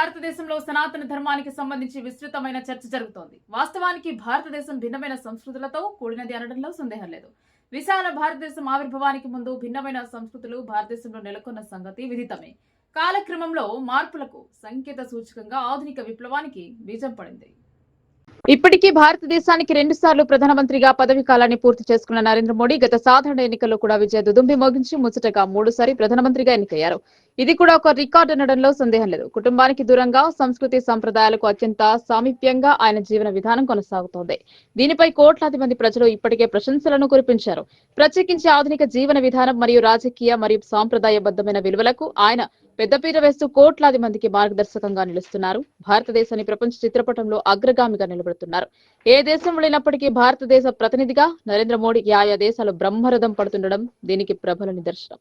భారతదేశంలో సనాతన ధర్మానికి సంబంధించి విస్తృతమైన చర్చ జరుగుతోంది. వాస్తవానికి భారతదేశం భిన్నమైన సంస్కృతులతో కూడినది అనడంలో సందేహం లేదు. విశాల భారతదేశం ఆవిర్భావానికి ముందు భిన్నమైన సంస్కృతులు భారతదేశంలో నెలకొన్న సంగతి విదితమే. కాలక్రమంలో మార్పులకు సంకేత సూచకంగా ఆధునిక విప్లవానికి బీజం పడింది. ఇప్పటికీ భారతదేశానికి 2 సార్లు ప్రధానమంత్రిగా పదవి కాలాన్ని పూర్తి చేసుకున్న నరేంద్ర మోడీ గత సాధారణ ఎన్నికల్లో కూడా విజయ దుదుంబి మోగించి ముచ్చటగా 3సారి ప్రధానమంత్రిగా ఎన్నికయ్యారు. ఇది కూడా ఒక రికార్డు అనడంలో సందేహం లేదు. కుటుంబానికి దూరంగా సంస్కృతి సంప్రదాయాలకు అత్యంత సామీప్యంగా ఆయన జీవన విధానం కొనసాగుతోంది. దీనిపై కోట్లాది మంది ప్రజలు ఇప్పటికే ప్రశంసలను కురిపించారు. ప్రత్యేకించి ఆధునిక జీవన విధానం మరియు రాజకీయ మరియు సాంప్రదాయబద్ధమైన విలువలకు ఆయన పెద్దపీట వేస్తూ కోట్లాది మందికి మార్గదర్శకంగా నిలుస్తున్నారు. భారతదేశాన్ని ప్రపంచ చిత్రపటంలో అగ్రగామిగా నిలబడుతున్నారు. ఏ దేశం వెళ్ళినప్పటికీ భారతదేశ ప్రతినిధిగా నరేంద్ర మోడీ ఆయా దేశాలు బ్రహ్మరథం పడుతుండడం దీనికి ప్రబల నిదర్శనం.